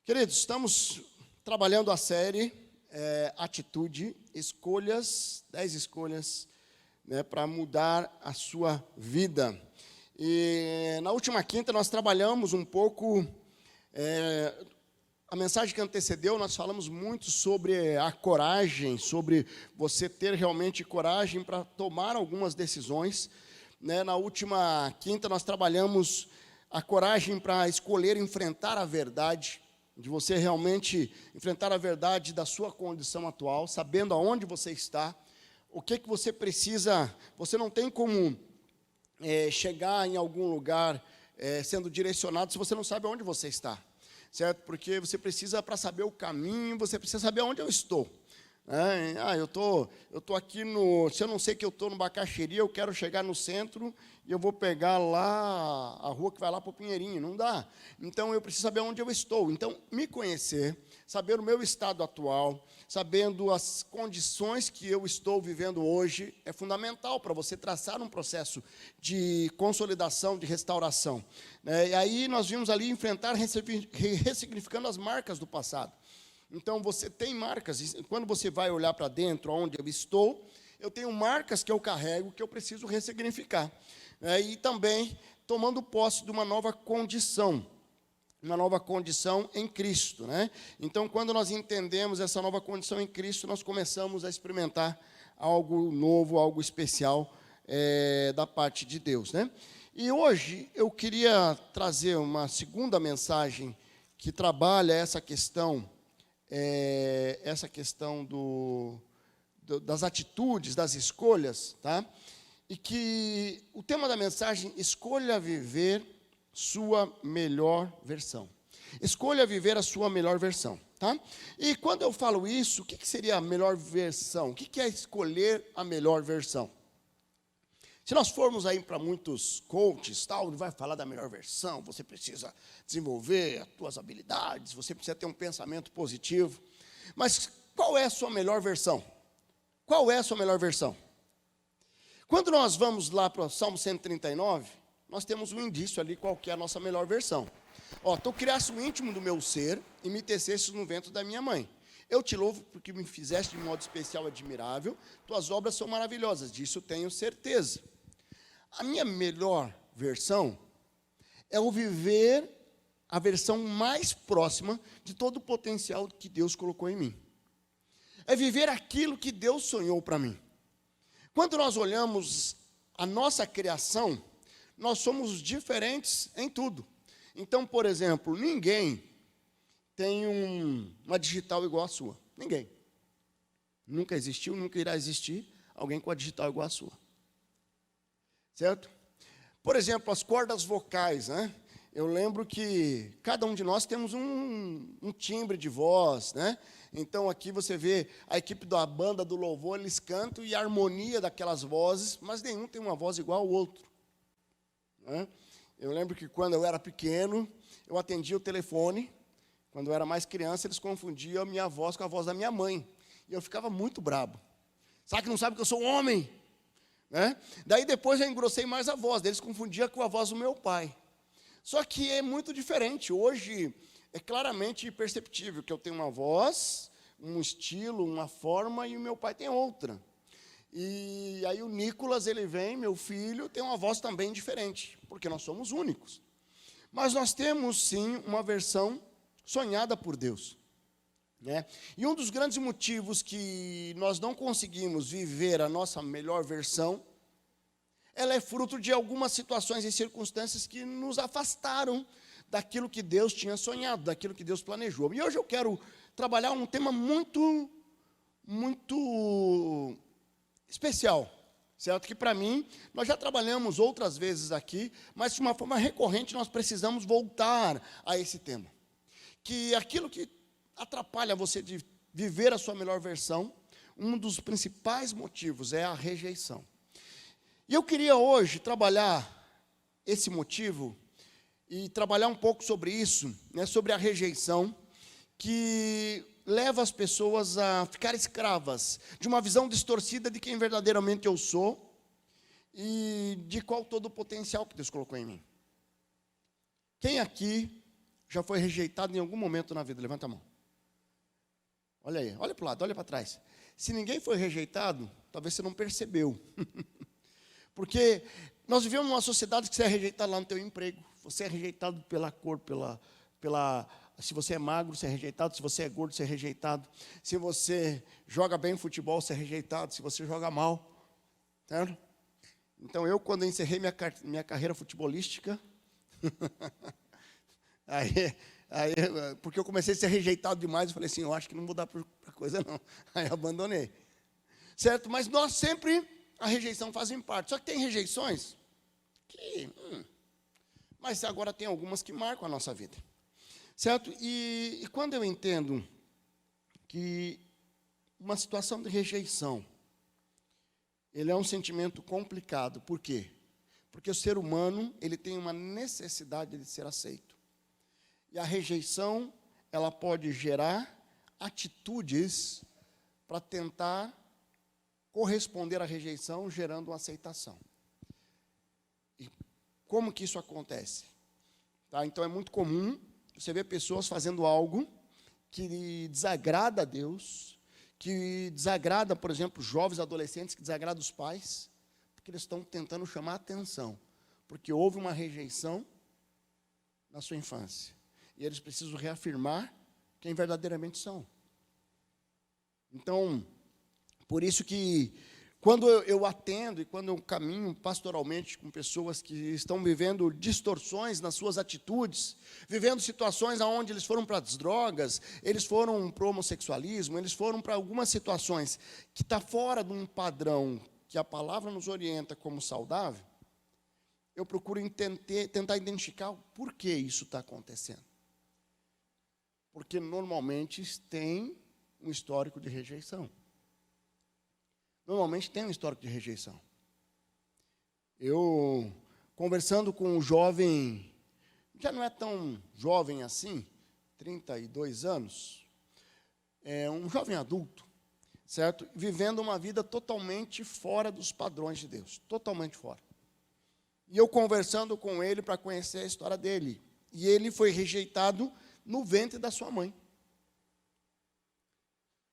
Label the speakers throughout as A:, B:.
A: Queridos, estamos trabalhando a série Atitude, Escolhas, 10 escolhas, para mudar a sua vida. E na última quinta nós trabalhamos um pouco, a mensagem que antecedeu, nós falamos muito sobre a coragem, sobre você ter realmente coragem para tomar algumas decisões. Na última quinta nós trabalhamos a coragem para escolher enfrentar a verdade, de você realmente enfrentar a verdade da sua condição atual, sabendo aonde você está, o que você precisa. Você não tem como chegar em algum lugar sendo direcionado se você não sabe aonde você está, certo? Porque você precisa, para saber o caminho, você precisa saber aonde eu estou. Eu tô aqui se eu não sei que eu estou no Bacaxeria, eu quero chegar no centro e eu vou pegar lá a rua que vai lá para o Pinheirinho, não dá. Então, eu preciso saber onde eu estou. Então, me conhecer, saber o meu estado atual, sabendo as condições que eu estou vivendo hoje, é fundamental para você traçar um processo de consolidação, de restauração. E aí, nós vimos ali enfrentar, ressignificando as marcas do passado. Então, você tem marcas, e quando você vai olhar para dentro, onde eu estou, eu tenho marcas que eu carrego, que eu preciso ressignificar. E também tomando posse de uma nova condição em Cristo. Então, quando nós entendemos essa nova condição em Cristo, nós começamos a experimentar algo novo, algo especial da parte de Deus. E hoje eu queria trazer uma segunda mensagem que trabalha essa questão das atitudes, das escolhas, tá? E que o tema da mensagem, escolha viver sua melhor versão. Escolha viver a sua melhor versão, tá? E quando eu falo isso, o que seria a melhor versão? O que é escolher a melhor versão? Se nós formos aí para muitos coaches, tal, vai falar da melhor versão, você precisa desenvolver as suas habilidades, você precisa ter um pensamento positivo. Mas qual é a sua melhor versão? Qual é a sua melhor versão? Quando nós vamos lá para o Salmo 139, nós temos um indício ali qual que é a nossa melhor versão. Tu criaste o íntimo do meu ser e me teceste no ventre da minha mãe. Eu te louvo porque me fizeste de modo especial e admirável, tuas obras são maravilhosas, disso tenho certeza. A minha melhor versão é o viver a versão mais próxima de todo o potencial que Deus colocou em mim. É viver aquilo que Deus sonhou para mim. Quando nós olhamos a nossa criação, nós somos diferentes em tudo. Então, por exemplo, ninguém tem uma digital igual à sua. Ninguém. Nunca existiu, nunca irá existir alguém com a digital igual à sua. Certo? Por exemplo, as cordas vocais, Eu lembro que cada um de nós temos um timbre de voz, Então, aqui você vê a equipe da banda do louvor, eles cantam e a harmonia daquelas vozes, mas nenhum tem uma voz igual ao outro. Eu lembro que quando eu era pequeno, eu atendia o telefone. Quando eu era mais criança, eles confundiam a minha voz com a voz da minha mãe. E eu ficava muito brabo. Sabe que não sabe que eu sou um homem? Daí depois eu engrossei mais a voz, eles confundiam com a voz do meu pai. Só que é muito diferente. Hoje é claramente perceptível que eu tenho uma voz, um estilo, uma forma, e o meu pai tem outra. E aí o Nicolas, ele vem, meu filho, tem uma voz também diferente, porque nós somos únicos. Mas nós temos, sim, uma versão sonhada por Deus. E um dos grandes motivos que nós não conseguimos viver a nossa melhor versão, ela é fruto de algumas situações e circunstâncias que nos afastaram daquilo que Deus tinha sonhado, daquilo que Deus planejou. E hoje eu quero trabalhar um tema muito especial, certo? Que para mim, nós já trabalhamos outras vezes aqui, mas de uma forma recorrente nós precisamos voltar a esse tema. Que aquilo que atrapalha você de viver a sua melhor versão, um dos principais motivos é a rejeição. E eu queria hoje trabalhar esse motivo e trabalhar um pouco sobre isso, sobre a rejeição, que leva as pessoas a ficar escravas de uma visão distorcida de quem verdadeiramente eu sou e de qual todo o potencial que Deus colocou em mim. Quem aqui já foi rejeitado em algum momento na vida? Levanta a mão. Olha aí, olha para o lado, olha para trás. Se ninguém foi rejeitado, talvez você não percebeu. Porque nós vivemos numa sociedade que você é rejeitado lá no teu emprego. Você é rejeitado pela cor, se você é magro, você é rejeitado. Se você é gordo, você é rejeitado. Se você joga bem futebol, você é rejeitado. Se você joga mal. Certo? Então, eu, quando encerrei minha carreira futebolística, porque eu comecei a ser rejeitado demais, eu falei assim, eu acho que não vou dar para coisa não. Aí abandonei. Certo? Mas nós sempre, a rejeição fazem parte. Só que tem rejeições que... mas agora tem algumas que marcam a nossa vida. Certo? E quando eu entendo que uma situação de rejeição, ele é um sentimento complicado. Por quê? Porque o ser humano, ele tem uma necessidade de ser aceito. E a rejeição, ela pode gerar atitudes para tentar corresponder à rejeição, gerando uma aceitação. E como que isso acontece? Tá? Então, é muito comum você ver pessoas fazendo algo que desagrada a Deus, que desagrada, por exemplo, jovens adolescentes, que desagrada os pais, porque eles estão tentando chamar a atenção, porque houve uma rejeição na sua infância. E eles precisam reafirmar quem verdadeiramente são. Então, por isso que, quando eu atendo e quando eu caminho pastoralmente com pessoas que estão vivendo distorções nas suas atitudes, vivendo situações onde eles foram para as drogas, eles foram para o homossexualismo, eles foram para algumas situações que está fora de um padrão que a palavra nos orienta como saudável, eu procuro tentar identificar o porquê isso está acontecendo. Porque normalmente tem um histórico de rejeição. Normalmente tem um histórico de rejeição. Eu, conversando com um jovem, já não é tão jovem assim, 32 anos, um jovem adulto, certo? Vivendo uma vida totalmente fora dos padrões de Deus, totalmente fora. E eu conversando com ele para conhecer a história dele. E ele foi rejeitado no ventre da sua mãe.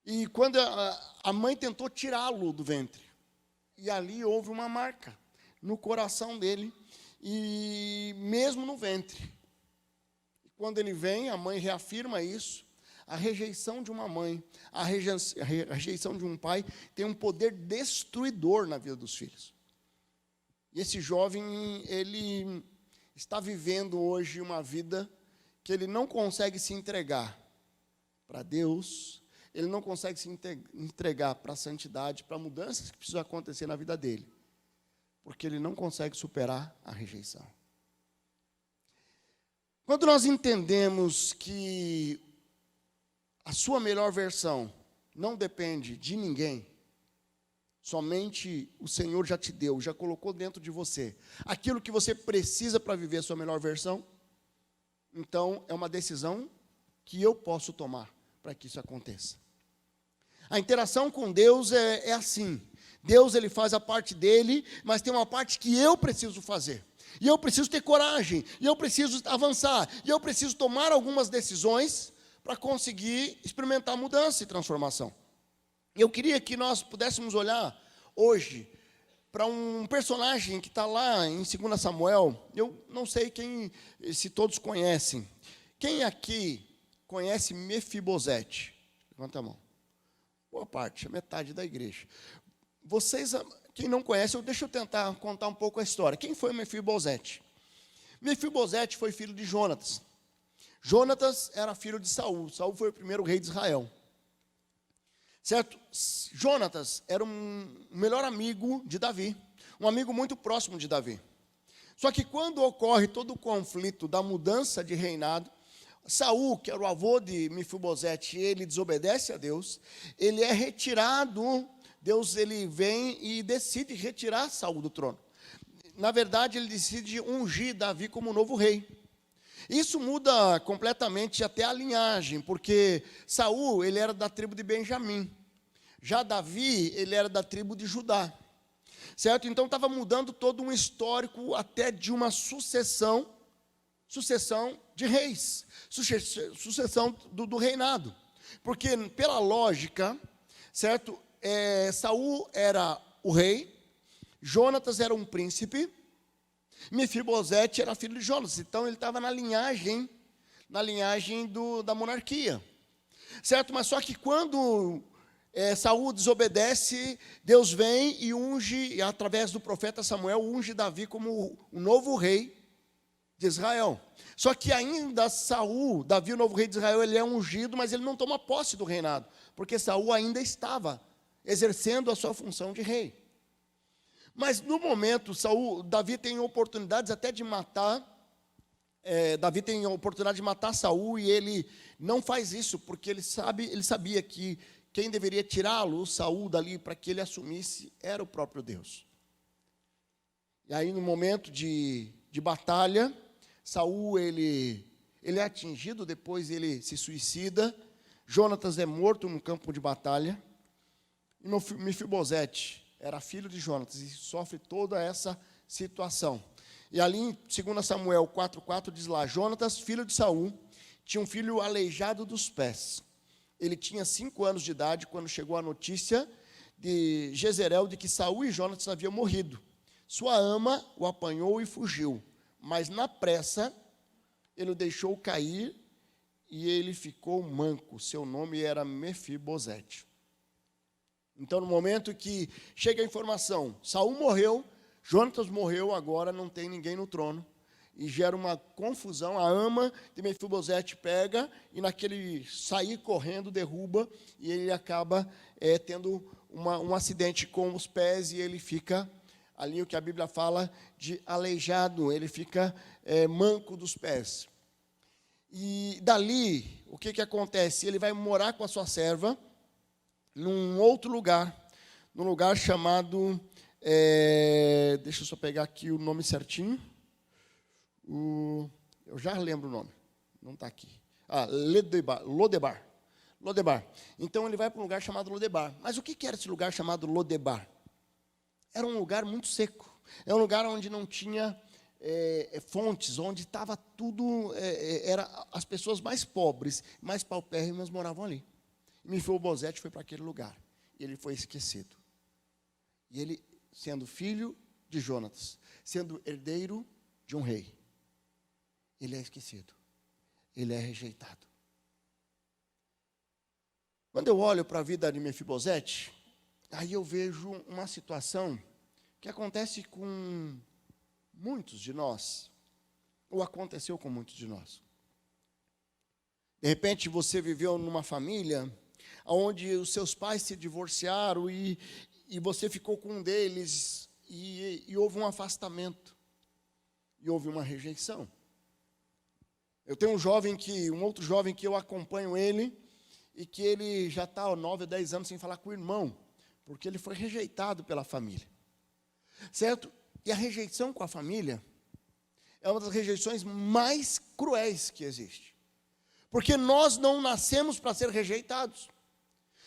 A: E quando a mãe tentou tirá-lo do ventre, e ali houve uma marca no coração dele, e mesmo no ventre. Quando ele vem, a mãe reafirma isso. A rejeição de uma mãe, a rejeição de um pai, tem um poder destruidor na vida dos filhos. E esse jovem, ele está vivendo hoje uma vida que ele não consegue se entregar para Deus, ele não consegue se entregar para a santidade, para mudanças que precisam acontecer na vida dele, porque ele não consegue superar a rejeição. Quando nós entendemos que a sua melhor versão não depende de ninguém, somente o Senhor já te deu, já colocou dentro de você aquilo que você precisa para viver a sua melhor versão, então é uma decisão que eu posso tomar para que isso aconteça. A interação com Deus é assim. Deus, ele faz a parte dele, mas tem uma parte que eu preciso fazer. E eu preciso ter coragem, e eu preciso avançar, e eu preciso tomar algumas decisões para conseguir experimentar mudança e transformação. Eu queria que nós pudéssemos olhar hoje para um personagem que está lá em 2 Samuel. Eu não sei se todos conhecem. Quem aqui conhece Mefibosete? Levanta a mão. Boa parte, a metade da igreja. Vocês, quem não conhece, deixa eu tentar contar um pouco a história. Quem foi Mefibosete? Mefibosete foi filho de Jonatas. Jonatas era filho de Saul. Saul foi o primeiro rei de Israel. Certo? Jonatas era um melhor amigo de Davi, um amigo muito próximo de Davi. Só que quando ocorre todo o conflito da mudança de reinado, Saul, que era o avô de Mefibosete, ele desobedece a Deus, ele é retirado, Deus ele vem e decide retirar Saul do trono. Na verdade, ele decide ungir Davi como novo rei. Isso muda completamente até a linhagem, porque Saul, ele era da tribo de Benjamim. Já Davi, ele era da tribo de Judá. Certo? Então, estava mudando todo um histórico até de uma sucessão sucessão de reis, sucessão do reinado. Porque, pela lógica, certo? Saul era o rei, Jonatas era um príncipe, Mefibosete era filho de Jonatas. Então, ele estava na linhagem da monarquia. Certo? Mas só que quando Saul desobedece, Deus vem e unge, através do profeta Samuel, unge Davi como o novo rei de Israel. Só que ainda Saul, Davi, o novo rei de Israel, ele é ungido, mas ele não toma posse do reinado, porque Saul ainda estava exercendo a sua função de rei. Mas no momento, Davi tem oportunidades até de matar, Saul, e ele não faz isso, porque ele sabia que quem deveria tirá-lo, Saul, dali, para que ele assumisse, era o próprio Deus. E aí, no momento de batalha, Saul, ele é atingido, depois ele se suicida, Jonatas é morto no campo de batalha, e Mefibosete era filho de Jonatas, e sofre toda essa situação. E ali em 2 Samuel 4,4 diz lá, Jonatas, filho de Saul, tinha um filho aleijado dos pés. Ele tinha 5 anos de idade quando chegou a notícia de Jezreel de que Saul e Jonatas haviam morrido. Sua ama o apanhou e fugiu, mas na pressa ele o deixou cair e ele ficou manco. Seu nome era Mefibosete. Então, no momento que chega a informação, Saul morreu, Jonatas morreu, agora não tem ninguém no trono. E gera uma confusão, a ama de Mefibosete pega, e naquele sair correndo, derruba, e ele acaba tendo um acidente com os pés, e ele fica, ali o que a Bíblia fala, de aleijado, ele fica manco dos pés. E dali, o que acontece? Ele vai morar com a sua serva, num outro lugar, num lugar chamado, deixa eu só pegar aqui o nome certinho, eu já lembro o nome, não está aqui, Lodebar. Então ele vai para um lugar chamado Lodebar. Mas o que era esse lugar chamado Lodebar? Era um lugar muito seco, é um lugar onde não tinha fontes, onde estava tudo, as pessoas mais pobres, mais paupérrimas moravam ali. E Mefibosete foi para aquele lugar, e ele foi esquecido. E ele, sendo filho de Jonatas, sendo herdeiro de um rei, ele é esquecido, ele é rejeitado. Quando eu olho para a vida de Mefibosete, aí eu vejo uma situação que acontece com muitos de nós, ou aconteceu com muitos de nós. De repente você viveu numa família onde os seus pais se divorciaram e você ficou com um deles e houve um afastamento, e houve uma rejeição. Eu tenho um outro jovem que eu acompanho ele, e que ele já está há 9 ou 10 anos sem falar com o irmão, porque ele foi rejeitado pela família. Certo? E a rejeição com a família é uma das rejeições mais cruéis que existe. Porque nós não nascemos para ser rejeitados.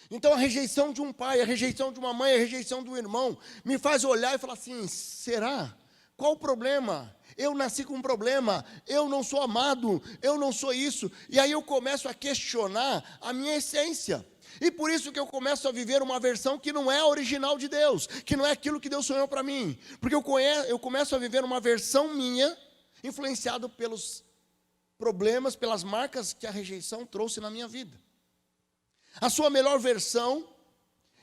A: Então a rejeição de um pai, a rejeição de uma mãe, a rejeição de um irmão, me faz olhar e falar assim, será? Qual o problema? Eu nasci com um problema, eu não sou amado, eu não sou isso. E aí eu começo a questionar a minha essência. E por isso que eu começo a viver uma versão que não é a original de Deus, que não é aquilo que Deus sonhou para mim. Porque eu começo a viver uma versão minha, influenciado pelos problemas, pelas marcas que a rejeição trouxe na minha vida. A sua melhor versão,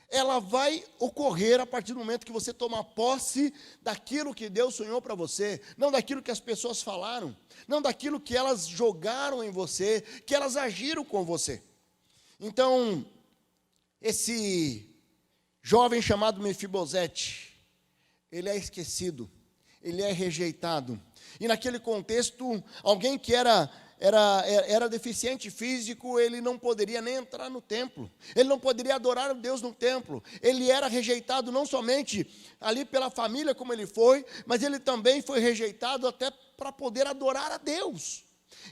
A: ela vai ocorrer a partir do momento que você toma posse daquilo que Deus sonhou para você, não daquilo que as pessoas falaram, não daquilo que elas jogaram em você, que elas agiram com você. Então, esse jovem chamado Mefibosete, ele é esquecido, ele é rejeitado. E naquele contexto, alguém que era deficiente físico, ele não poderia nem entrar no templo, ele não poderia adorar a Deus no templo, ele era rejeitado não somente ali pela família como ele foi, mas ele também foi rejeitado até para poder adorar a Deus.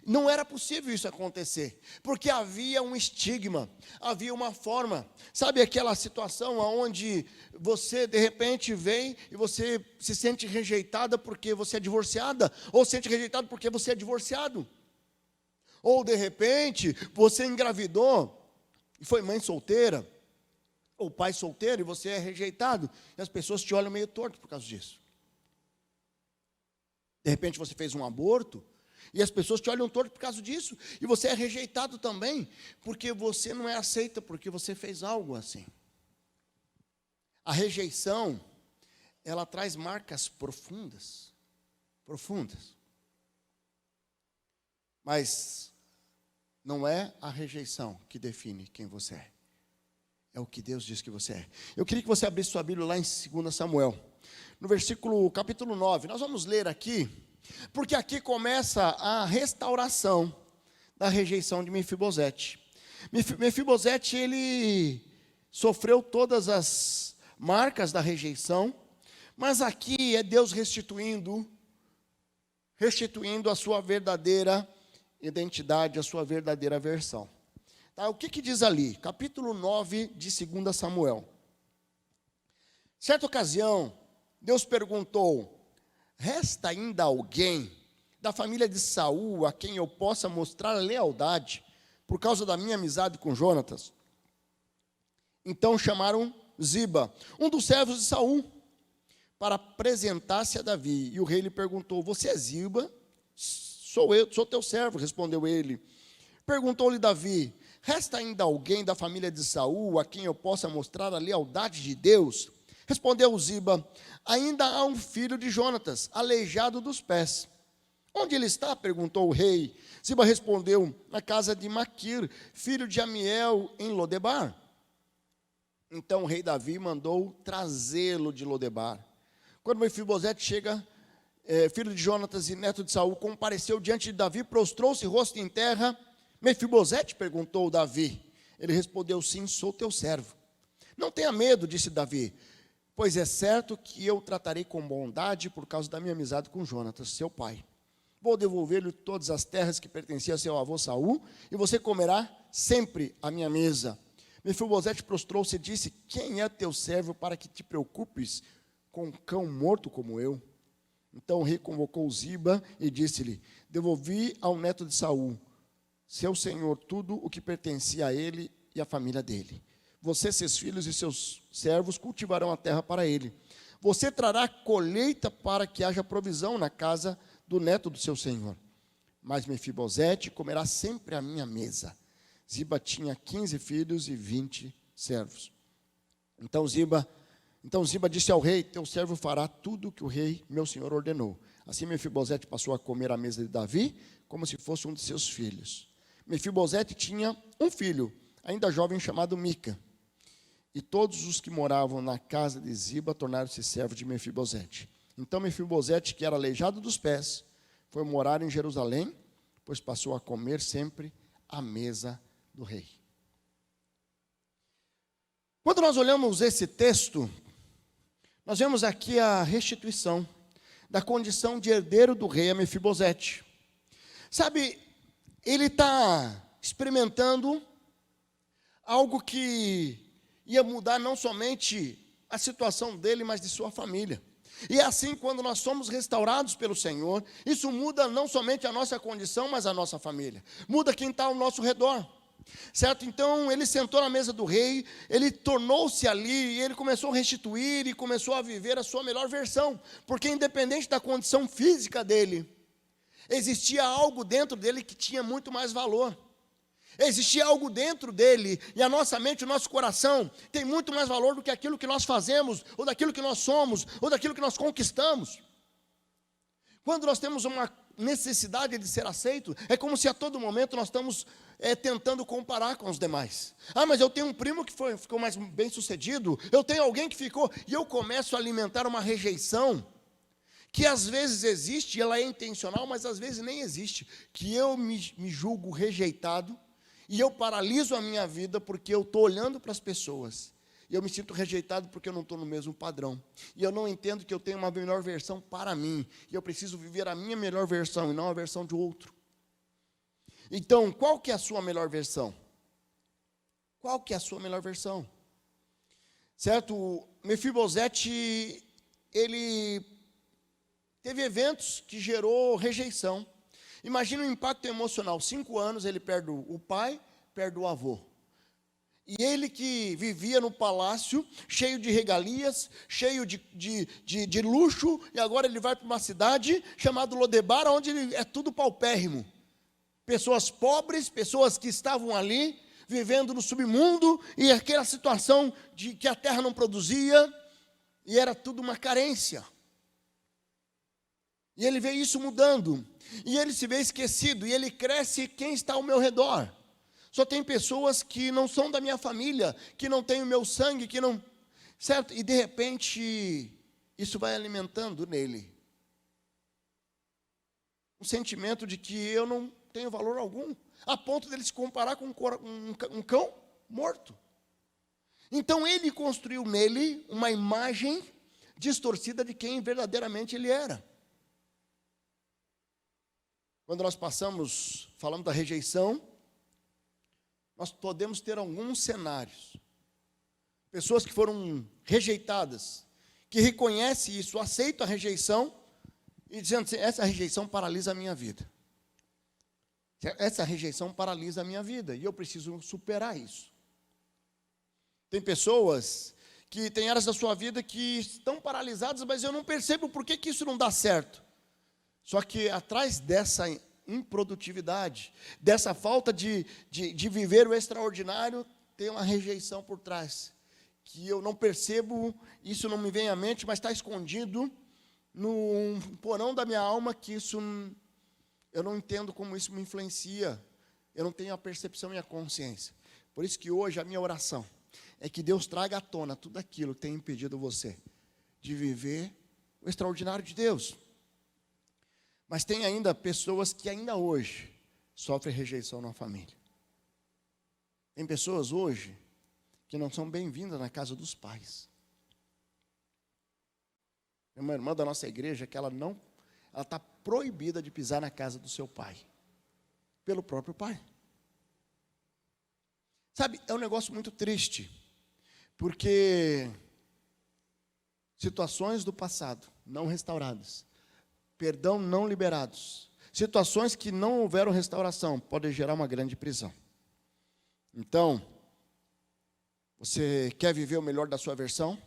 A: Não era possível isso acontecer, porque havia um estigma, havia uma forma. Sabe aquela situação onde você de repente vem e você se sente rejeitada porque você é divorciada, ou se sente rejeitado porque você é divorciado. Ou de repente você engravidou e foi mãe solteira, ou pai solteiro, e você é rejeitado, e as pessoas te olham meio torto por causa disso. De repente você fez um aborto, e as pessoas te olham torto por causa disso. E você é rejeitado também, porque você não é aceita, porque você fez algo assim. A rejeição, ela traz marcas profundas. Profundas. Mas não é a rejeição que define quem você é. É o que Deus diz que você é. Eu queria que você abrisse sua Bíblia lá em 2 Samuel. No capítulo 9. Nós vamos ler aqui, porque aqui começa a restauração da rejeição de Mefibosete. Mefibosete, ele sofreu todas as marcas da rejeição, mas aqui é Deus restituindo a sua verdadeira identidade, a sua verdadeira versão. Tá, o que diz ali? Capítulo 9 de 2 Samuel. Certa ocasião, Deus perguntou: resta ainda alguém da família de Saul a quem eu possa mostrar lealdade por causa da minha amizade com Jonatas? Então chamaram Ziba, um dos servos de Saul, para apresentar-se a Davi. E o rei lhe perguntou: você é Ziba? Sou eu, sou teu servo, respondeu ele. Perguntou-lhe Davi: resta ainda alguém da família de Saul a quem eu possa mostrar a lealdade de Deus? Respondeu Ziba: ainda há um filho de Jonatas, aleijado dos pés. Onde ele está? Perguntou o rei. Ziba respondeu: na casa de Maquir, filho de Amiel, em Lodebar. Então o rei Davi mandou trazê-lo de Lodebar. Quando Mefibosete chega, filho de Jonatas e neto de Saul, compareceu diante de Davi, prostrou-se, rosto em terra. Mefibosete? Perguntou Davi. Ele respondeu: sim, sou teu servo. Não tenha medo, disse Davi, pois é certo que eu tratarei com bondade por causa da minha amizade com Jonatas, seu pai. Vou devolver-lhe todas as terras que pertenciam a seu avô Saul, e você comerá sempre à minha mesa. Mefibosete prostrou-se e disse: quem é teu servo para que te preocupes com um cão morto como eu? Então o rei convocou Ziba e disse-lhe: devolvi ao neto de Saul, seu senhor, tudo o que pertencia a ele e à família dele. Você, seus filhos e seus servos cultivarão a terra para ele. Você trará colheita para que haja provisão na casa do neto do seu senhor. Mas Mefibosete comerá sempre à minha mesa. Ziba tinha 15 filhos e 20 servos. Então Ziba disse ao rei: teu servo fará tudo o que o rei, meu senhor, ordenou. Assim Mefibosete passou a comer à mesa de Davi, como se fosse um de seus filhos. Mefibosete tinha um filho, ainda jovem, chamado Mica. E todos os que moravam na casa de Ziba tornaram-se servos de Mefibosete. Então Mefibosete, que era aleijado dos pés, foi morar em Jerusalém, pois passou a comer sempre à mesa do rei. Quando nós olhamos esse texto, nós vemos aqui a restituição da condição de herdeiro do rei a Mefibosete. Sabe, ele está experimentando algo que ia mudar não somente a situação dele, mas de sua família. E é assim, quando nós somos restaurados pelo Senhor, isso muda não somente a nossa condição, mas a nossa família. Muda quem está ao nosso redor. Certo? Então, ele sentou na mesa do rei, ele tornou-se ali, e ele começou a restituir e começou a viver a sua melhor versão. Porque independente da condição física dele, existia algo dentro dele que tinha muito mais valor. Existia algo dentro dele, e a nossa mente, o nosso coração, tem muito mais valor do que aquilo que nós fazemos, ou daquilo que nós somos, ou daquilo que nós conquistamos. Quando nós temos uma necessidade de ser aceito, é como se a todo momento nós estamos tentando comparar com os demais. Ah, mas eu tenho um primo que ficou mais bem sucedido, eu tenho alguém que ficou, e eu começo a alimentar uma rejeição, que às vezes existe, e ela é intencional, mas às vezes nem existe, que eu me julgo rejeitado, e eu paraliso a minha vida porque eu estou olhando para as pessoas. E eu me sinto rejeitado porque eu não estou no mesmo padrão. E eu não entendo que eu tenho uma melhor versão para mim. E eu preciso viver a minha melhor versão e não a versão de outro. Então, qual que é a sua melhor versão? Qual que é a sua melhor versão? Certo? Mefibosete, ele teve eventos que gerou rejeição. Imagina o impacto emocional. 5 anos ele perde o pai, perde o avô. E ele que vivia no palácio, cheio de regalias, cheio de luxo, e agora ele vai para uma cidade chamada Lodebar, onde é tudo paupérrimo. Pessoas pobres, pessoas que estavam ali, vivendo no submundo, e aquela situação de que a terra não produzia, e era tudo uma carência. E ele vê isso mudando, e ele se vê esquecido, e ele cresce, quem está ao meu redor? Só tem pessoas que não são da minha família, que não têm o meu sangue, que não... Certo? E de repente, isso vai alimentando nele um sentimento de que eu não tenho valor algum, a ponto dele se comparar com um cão morto. Então ele construiu nele uma imagem distorcida de quem verdadeiramente ele era. Quando nós falamos da rejeição, nós podemos ter alguns cenários. Pessoas que foram rejeitadas, que reconhecem isso, aceitam a rejeição, e dizendo assim, essa rejeição paralisa a minha vida. Essa rejeição paralisa a minha vida, e eu preciso superar isso. Tem pessoas que têm áreas da sua vida que estão paralisadas, mas eu não percebo por que isso não dá certo. Só que atrás dessa improdutividade, dessa falta de viver o extraordinário, tem uma rejeição por trás, que eu não percebo, isso não me vem à mente, mas está escondido no porão da minha alma, que isso, eu não entendo como isso me influencia, eu não tenho a percepção e a consciência. Por isso que hoje a minha oração é que Deus traga à tona tudo aquilo que tem impedido você de viver o extraordinário de Deus. Mas tem ainda pessoas que ainda hoje sofrem rejeição na família. Tem pessoas hoje que não são bem-vindas na casa dos pais. Tem uma irmã da nossa igreja que ela está proibida de pisar na casa do seu pai, pelo próprio pai. Sabe, é um negócio muito triste, porque situações do passado não restauradas, perdão não liberados, situações que não houveram restauração, podem gerar uma grande prisão. Então, você quer viver o melhor da sua versão?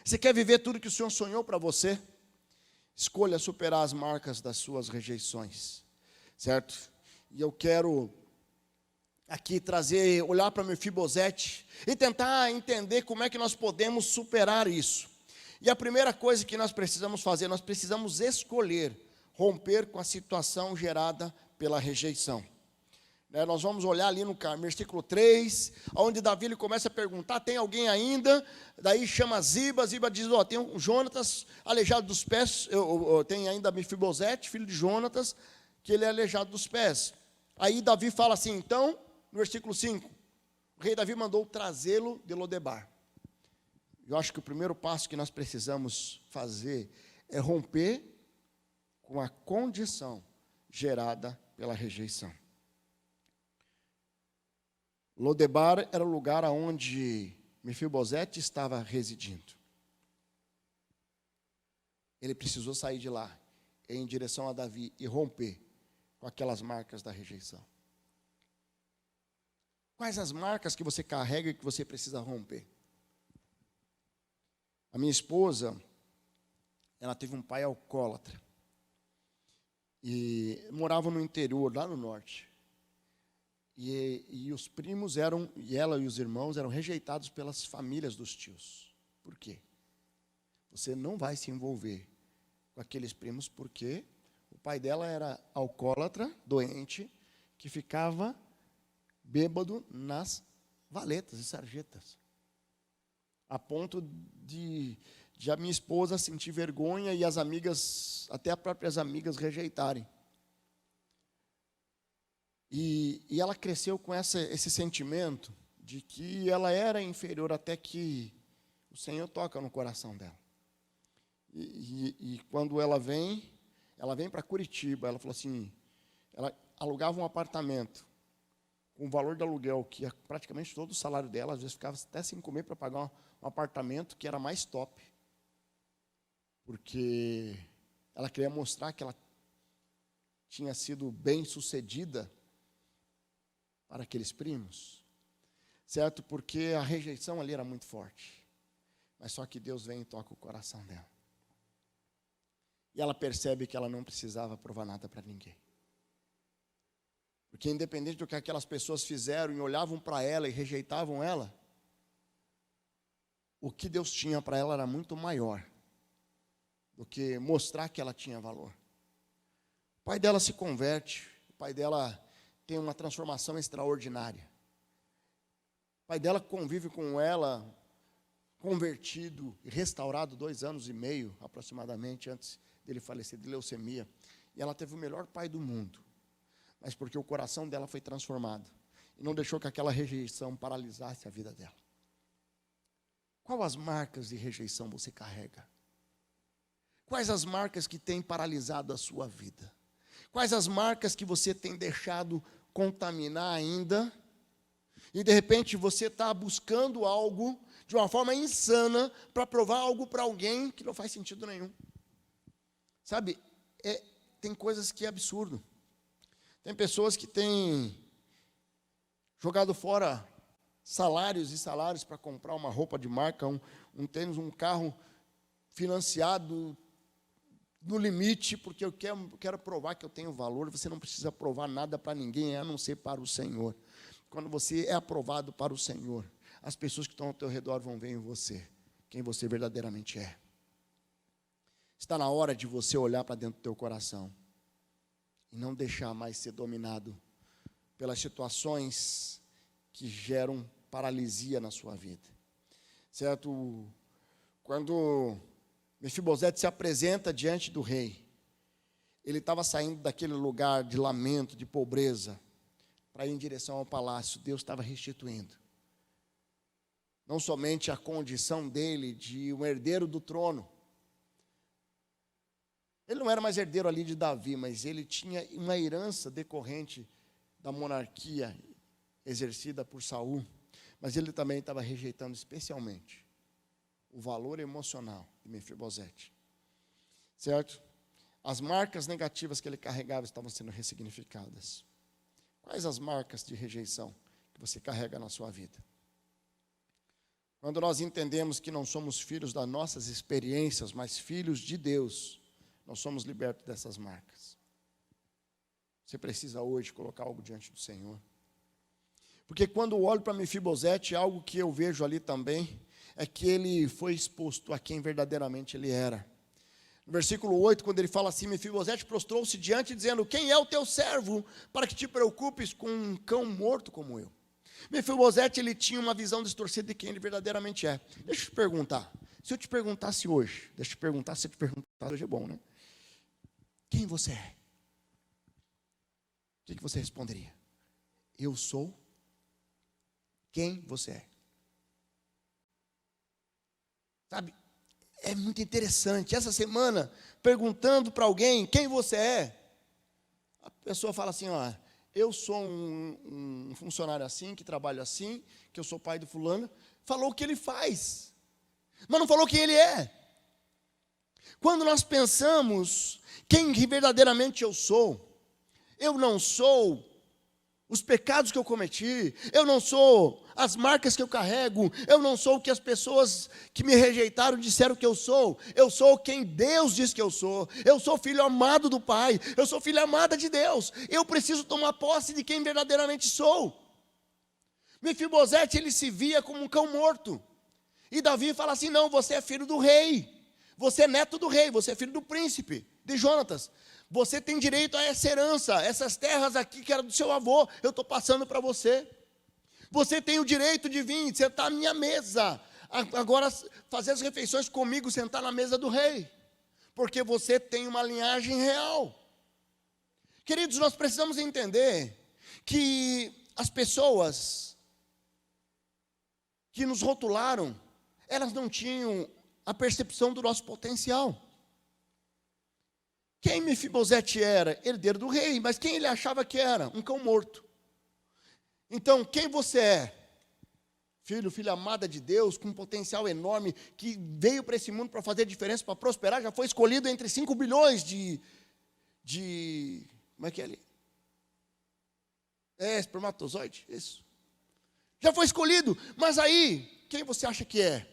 A: Você quer viver tudo que o Senhor sonhou para você? Escolha superar as marcas das suas rejeições, certo? E eu quero aqui olhar para Mefibosete e tentar entender como é que nós podemos superar isso. E a primeira coisa que nós precisamos fazer, nós precisamos escolher romper com a situação gerada pela rejeição. Nós vamos olhar ali no versículo 3, onde Davi ele começa a perguntar, tem alguém ainda? Daí chama Ziba diz, tem um Jonatas aleijado dos pés, tem ainda Mefibosete, filho de Jonatas, que ele é aleijado dos pés. Aí Davi fala assim, então, no versículo 5, o rei Davi mandou trazê-lo de Lodebar. Eu acho que o primeiro passo que nós precisamos fazer é romper com a condição gerada pela rejeição. Lodebar era o lugar onde Mefibosete estava residindo. Ele precisou sair de lá, em direção a Davi, e romper com aquelas marcas da rejeição. Quais as marcas que você carrega e que você precisa romper? A minha esposa, ela teve um pai alcoólatra. E morava no interior, lá no norte. E os primos ela e os irmãos eram rejeitados pelas famílias dos tios. Por quê? Você não vai se envolver com aqueles primos, porque o pai dela era alcoólatra, doente, que ficava bêbado nas valetas e sarjetas. A ponto de a minha esposa sentir vergonha e as amigas, até as próprias amigas, rejeitarem. E ela cresceu com esse sentimento de que ela era inferior, até que o Senhor toca no coração dela. E quando ela vem para Curitiba, ela falou assim, alugava um apartamento com o valor do aluguel, que é praticamente todo o salário dela, às vezes ficava até sem comer para pagar um apartamento que era mais top. Porque ela queria mostrar que ela tinha sido bem-sucedida para aqueles primos. Certo? Porque a rejeição ali era muito forte. Mas só que Deus vem e toca o coração dela. E ela percebe que ela não precisava provar nada para ninguém. Porque independente do que aquelas pessoas fizeram e olhavam para ela e rejeitavam ela, o que Deus tinha para ela era muito maior do que mostrar que ela tinha valor. O pai dela se converte, o pai dela tem uma transformação extraordinária. O pai dela convive com ela, convertido e restaurado 2 anos e meio, aproximadamente, antes dele falecer de leucemia. E ela teve o melhor pai do mundo. Mas porque o coração dela foi transformado. E não deixou que aquela rejeição paralisasse a vida dela. Quais as marcas de rejeição você carrega? Quais as marcas que têm paralisado a sua vida? Quais as marcas que você tem deixado contaminar ainda? E de repente você está buscando algo de uma forma insana para provar algo para alguém que não faz sentido nenhum. Sabe, tem coisas que é absurdo. Tem pessoas que têm jogado fora salários e salários para comprar uma roupa de marca, um tênis, um carro financiado no limite, porque eu quero provar que eu tenho valor. Você não precisa provar nada para ninguém, a não ser para o Senhor. Quando você é aprovado para o Senhor, as pessoas que estão ao teu redor vão ver em você quem você verdadeiramente é. Está na hora de você olhar para dentro do teu coração e não deixar mais ser dominado pelas situações que geram paralisia na sua vida. Certo? Quando Mefibosete se apresenta diante do rei, ele estava saindo daquele lugar de lamento, de pobreza, para ir em direção ao palácio. Deus estava restituindo não somente a condição dele de um herdeiro do trono. Ele não era mais herdeiro ali de Davi, mas ele tinha uma herança decorrente da monarquia exercida por Saul. Mas ele também estava rejeitando especialmente o valor emocional de Mefibosete. Certo? As marcas negativas que ele carregava estavam sendo ressignificadas. Quais as marcas de rejeição que você carrega na sua vida? Quando nós entendemos que não somos filhos das nossas experiências, mas filhos de Deus, nós somos libertos dessas marcas. Você precisa hoje colocar algo diante do Senhor. Porque quando eu olho para Mefibosete, algo que eu vejo ali também, é que ele foi exposto a quem verdadeiramente ele era. No versículo 8, quando ele fala assim, Mefibosete prostrou-se diante, dizendo, quem é o teu servo, para que te preocupes com um cão morto como eu? Mefibosete, ele tinha uma visão distorcida de quem ele verdadeiramente é. Deixa eu te perguntar, se eu te perguntasse hoje, se eu te perguntasse hoje é bom, né? Quem você é? O que você responderia? Eu sou quem você é. Sabe, é muito interessante. Essa semana, perguntando para alguém quem você é, a pessoa fala assim, ó, eu sou um funcionário assim, que trabalho assim, que eu sou pai do fulano. Falou o que ele faz, mas não falou quem ele é. Quando nós pensamos quem verdadeiramente eu não sou os pecados que eu cometi, eu não sou as marcas que eu carrego, eu não sou o que as pessoas que me rejeitaram disseram que eu sou quem Deus diz que eu sou filho amado do Pai, eu sou filha amada de Deus, eu preciso tomar posse de quem verdadeiramente sou. Mefibosete, ele se via como um cão morto, e Davi fala assim, não, você é filho do rei, você é neto do rei, você é filho do príncipe, de Jonatas, você tem direito a essa herança, essas terras aqui que era do seu avô, eu estou passando para você. Você tem o direito de vir, sentar à minha mesa, agora fazer as refeições comigo, sentar na mesa do rei, porque você tem uma linhagem real. Queridos, nós precisamos entender que as pessoas que nos rotularam, elas não tinham a percepção do nosso potencial. Quem Mefibosete era? Herdeiro do rei, mas quem ele achava que era? Um cão morto. Então, quem você é? Filha amada de Deus, com um potencial enorme, que veio para esse mundo para fazer diferença, para prosperar, já foi escolhido entre 5 bilhões como é que é ali? Espermatozoide, isso. Já foi escolhido, mas aí, quem você acha que é?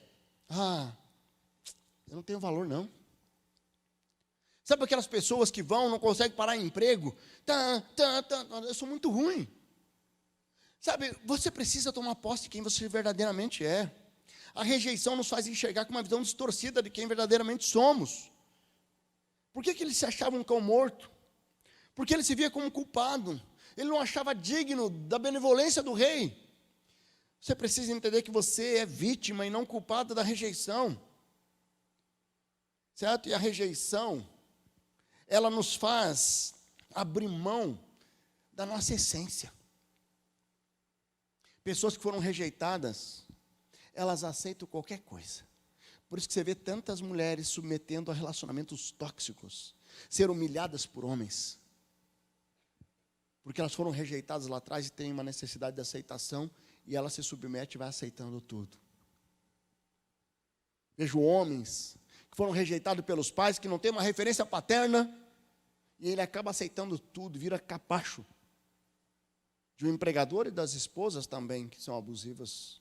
A: Eu não tenho valor não. Sabe aquelas pessoas que não conseguem parar em emprego? Eu sou muito ruim. Sabe, você precisa tomar posse de quem você verdadeiramente é. A rejeição nos faz enxergar com uma visão distorcida de quem verdadeiramente somos. Por que ele se achava um cão morto? Porque ele se via como culpado. Ele não achava digno da benevolência do rei. Você precisa entender que você é vítima e não culpado da rejeição. Certo? E a rejeição, ela nos faz abrir mão da nossa essência. Pessoas que foram rejeitadas, elas aceitam qualquer coisa. Por isso que você vê tantas mulheres submetendo a relacionamentos tóxicos, ser humilhadas por homens. Porque elas foram rejeitadas lá atrás e têm uma necessidade de aceitação, e ela se submete e vai aceitando tudo. Vejo homens que foram rejeitados pelos pais, que não têm uma referência paterna, e ele acaba aceitando tudo, vira capacho. De um empregador e das esposas também, que são abusivas.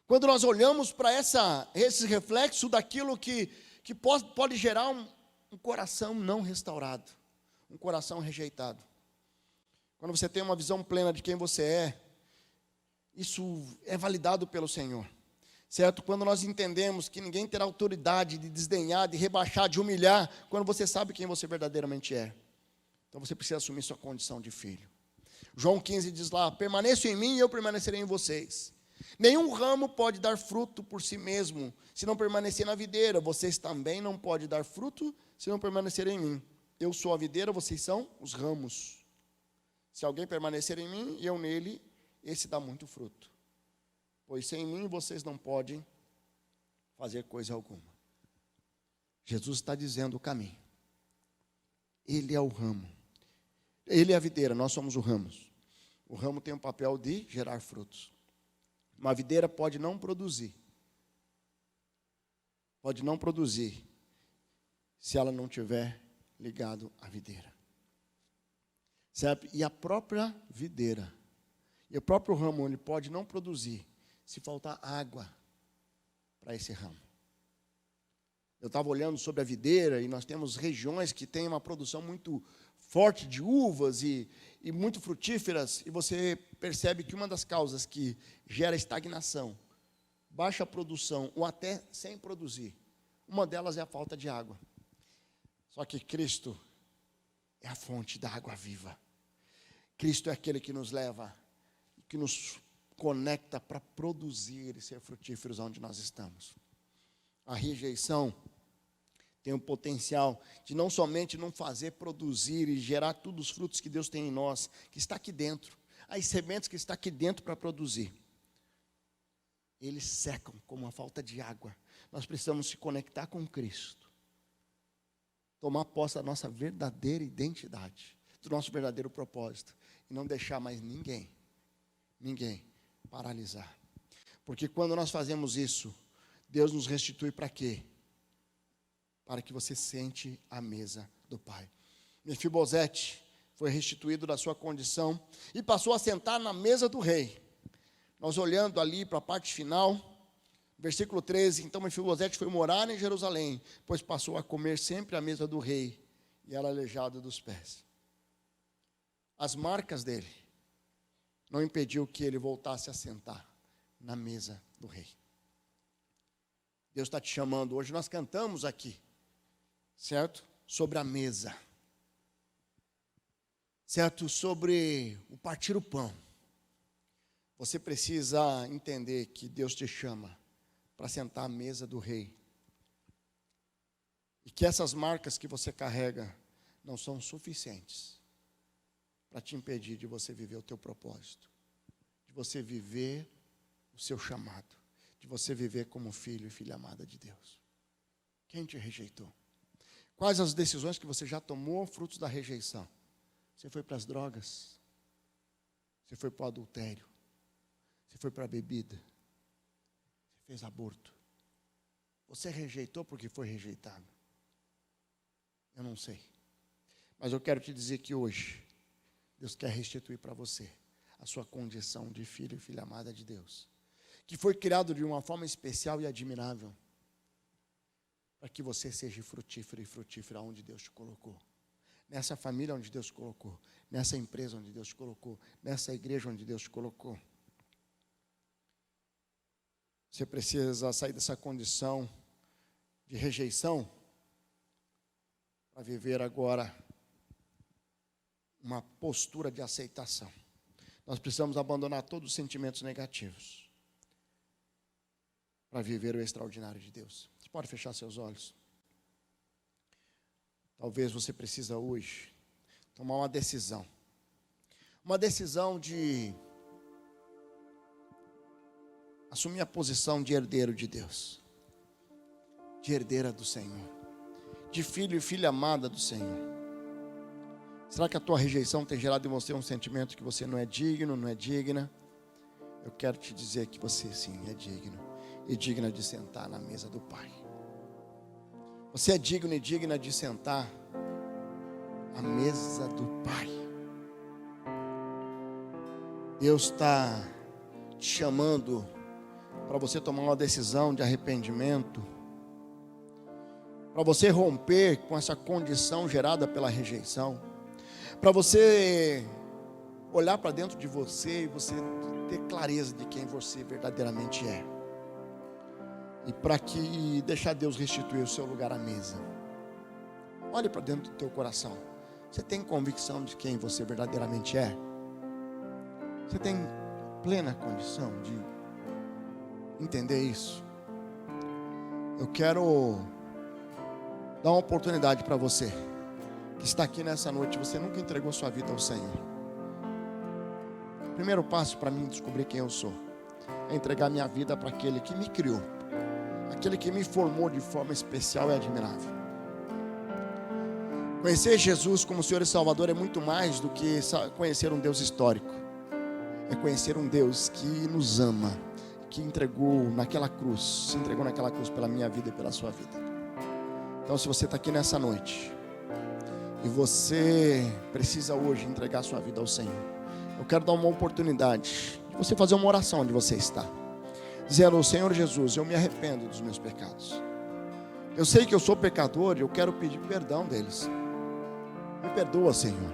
A: Quando nós olhamos para esse reflexo daquilo que pode gerar um coração não restaurado, um coração rejeitado. Quando você tem uma visão plena de quem você é, isso é validado pelo Senhor. Certo? Quando nós entendemos que ninguém terá autoridade de desdenhar, de rebaixar, de humilhar, quando você sabe quem você verdadeiramente é. Então você precisa assumir sua condição de filho. João 15 diz lá: permaneçam em mim e eu permanecerei em vocês. Nenhum ramo pode dar fruto por si mesmo, se não permanecer na videira. Vocês também não podem dar fruto, se não permanecerem em mim. Eu sou a videira, vocês são os ramos. Se alguém permanecer em mim e eu nele, esse dá muito fruto. Pois sem mim vocês não podem fazer coisa alguma. Jesus está dizendo o caminho. Ele é o ramo. Ele é a videira, nós somos o ramos. O ramo tem o papel de gerar frutos. Uma videira pode não produzir. Pode não produzir se ela não tiver ligado à videira. Certo? E a própria videira, e o próprio ramo, ele pode não produzir se faltar água para esse ramo. Eu estava olhando sobre a videira e nós temos regiões que têm uma produção muito forte de uvas e muito frutíferas, e você percebe que uma das causas que gera estagnação, baixa produção ou até sem produzir, uma delas é a falta de água. Só que Cristo é a fonte da água viva. Cristo é aquele que nos leva, que nos conecta para produzir e ser frutíferos onde nós estamos. A rejeição tem o potencial de não somente não fazer produzir e gerar todos os frutos que Deus tem em nós, que está aqui dentro, as sementes que está aqui dentro para produzir. Eles secam como a falta de água. Nós precisamos se conectar com Cristo, tomar posse da nossa verdadeira identidade, do nosso verdadeiro propósito, e não deixar mais ninguém paralisar. Porque quando nós fazemos isso, Deus nos restitui para quê? Para que você sente a mesa do Pai. Mefibosete foi restituído da sua condição e passou a sentar na mesa do rei. Nós olhando ali para a parte final, versículo 13, então Mefibosete foi morar em Jerusalém, pois passou a comer sempre à mesa do rei, e era aleijado dos pés. As marcas dele não impediu que ele voltasse a sentar na mesa do rei. Deus está te chamando. Hoje nós cantamos aqui, certo? Sobre a mesa. Certo? Sobre o partir o pão. Você precisa entender que Deus te chama para sentar à mesa do rei. E que essas marcas que você carrega não são suficientes para te impedir de você viver o teu propósito, de você viver o seu chamado, de você viver como filho e filha amada de Deus. Quem te rejeitou? Quais as decisões que você já tomou frutos da rejeição? Você foi para as drogas? Você foi para o adultério? Você foi para a bebida? Você fez aborto? Você rejeitou porque foi rejeitado? Eu não sei. Mas eu quero te dizer que hoje, Deus quer restituir para você a sua condição de filho e filha amada de Deus, que foi criado de uma forma especial e admirável, para que você seja frutífero e frutífera onde Deus te colocou. Nessa família onde Deus te colocou, nessa empresa onde Deus te colocou, nessa igreja onde Deus te colocou. Você precisa sair dessa condição de rejeição para viver agora uma postura de aceitação. Nós precisamos abandonar todos os sentimentos negativos para viver o extraordinário de Deus. Você pode fechar seus olhos? Talvez você precisa hoje tomar uma decisão. Uma decisão de assumir a posição de herdeiro de Deus. De herdeira do Senhor. De filho e filha amada do Senhor. Será que a tua rejeição tem gerado em você um sentimento que você não é digno, não é digna? Eu quero te dizer que você sim é digno e digna de sentar na mesa do Pai. Você é digno e digna de sentar à mesa do Pai. Deus está te chamando para você tomar uma decisão de arrependimento, para você romper com essa condição gerada pela rejeição, para você olhar para dentro de você e você ter clareza de quem você verdadeiramente é. E para que deixar Deus restituir o seu lugar à mesa. Olhe para dentro do teu coração. Você tem convicção de quem você verdadeiramente é? Você tem plena condição de entender isso? Eu quero dar uma oportunidade para você que está aqui nessa noite. Você nunca entregou sua vida ao Senhor. O primeiro passo para mim descobrir quem eu sou é entregar minha vida para aquele que me criou, aquele que me formou de forma especial e admirável. Conhecer Jesus como Senhor e Salvador é muito mais do que conhecer um Deus histórico. É conhecer um Deus que nos ama, que se entregou naquela cruz pela minha vida e pela sua vida. Então, se você está aqui nessa noite e você precisa hoje entregar sua vida ao Senhor, eu quero dar uma oportunidade de você fazer uma oração onde você está, dizendo: Senhor Jesus, eu me arrependo dos meus pecados. Eu sei que eu sou pecador e eu quero pedir perdão deles. Me perdoa, Senhor.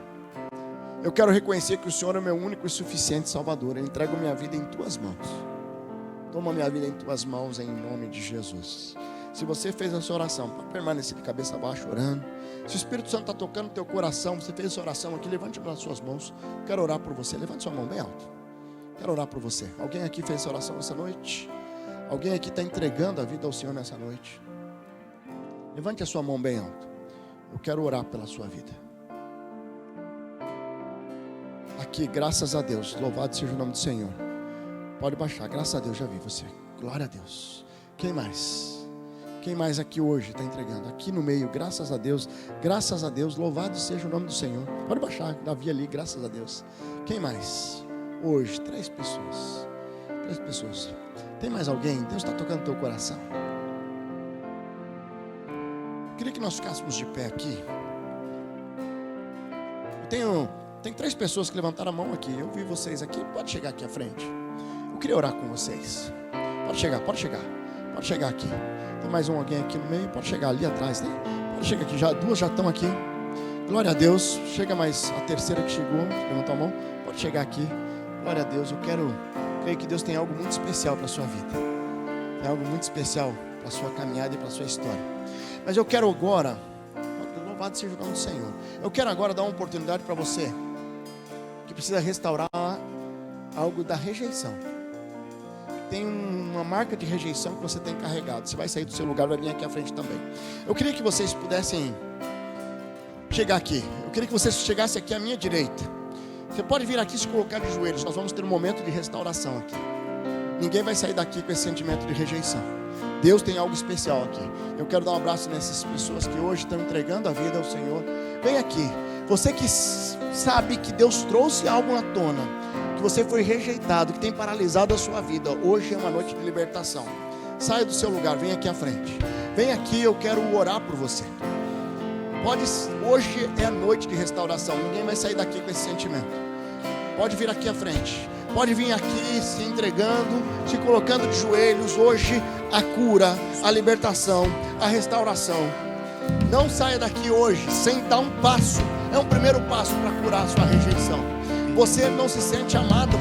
A: Eu quero reconhecer que o Senhor é o meu único e suficiente Salvador. Eu entrego minha vida em Tuas mãos. Toma minha vida em Tuas mãos, em nome de Jesus. Se você fez essa oração, pode permanecer de cabeça baixa orando. Se o Espírito Santo está tocando no teu coração, você fez essa oração aqui, levante as suas mãos. Quero orar por você. Levante sua mão bem alto. Quero orar por você. Alguém aqui fez essa oração essa noite? Alguém aqui está entregando a vida ao Senhor nessa noite? Levante a sua mão bem alto. Eu quero orar pela sua vida. Aqui, graças a Deus. Louvado seja o nome do Senhor. Pode baixar. Graças a Deus, já vi você. Glória a Deus. Quem mais? Quem mais aqui hoje está entregando? Aqui no meio, graças a Deus. Graças a Deus. Louvado seja o nome do Senhor. Pode baixar. Davi ali, graças a Deus. Quem mais? Hoje, 3 pessoas. 3 pessoas. Tem mais alguém? Deus está tocando no teu coração. Eu queria que nós ficássemos de pé aqui. Tem 3 pessoas que levantaram a mão aqui. Eu vi vocês aqui. Pode chegar aqui à frente. Eu queria orar com vocês. Pode chegar, pode chegar. Pode chegar aqui. Tem mais alguém aqui no meio. Pode chegar ali atrás, né? Pode chegar aqui. 2 já estão aqui. Glória a Deus. Chega mais a terceira que chegou. Levantou a mão. Pode chegar aqui. Glória a Deus. Eu creio que Deus tem algo muito especial para a sua vida. Tem algo muito especial para a sua caminhada e para a sua história. Mas eu quero agora, louvado seja o nome do Senhor. Eu quero agora dar uma oportunidade para você que precisa restaurar algo da rejeição. Tem uma marca de rejeição que você tem carregado. Você vai sair do seu lugar, vai vir aqui à frente também. Eu queria que vocês pudessem chegar aqui. Eu queria que vocês chegassem aqui à minha direita. Você pode vir aqui e se colocar de joelhos. Nós vamos ter um momento de restauração aqui. ninguém vai sair daqui com esse sentimento de rejeição. Deus tem algo especial aqui. Eu quero dar um abraço nessas pessoas que hoje estão entregando a vida ao Senhor. Vem aqui. Você que sabe que Deus trouxe algo à tona, que você foi rejeitado, que tem paralisado a sua vida, hoje é uma noite de libertação. Saia do seu lugar, vem aqui à frente. Vem aqui, eu quero orar por você. Hoje é a noite de restauração. Ninguém vai sair daqui com esse sentimento. Pode vir aqui à frente. Pode vir aqui se entregando, se colocando de joelhos. Hoje a cura, a libertação, a restauração. Não saia daqui hoje sem dar um passo. É um primeiro passo para curar a sua rejeição. Você não se sente amado.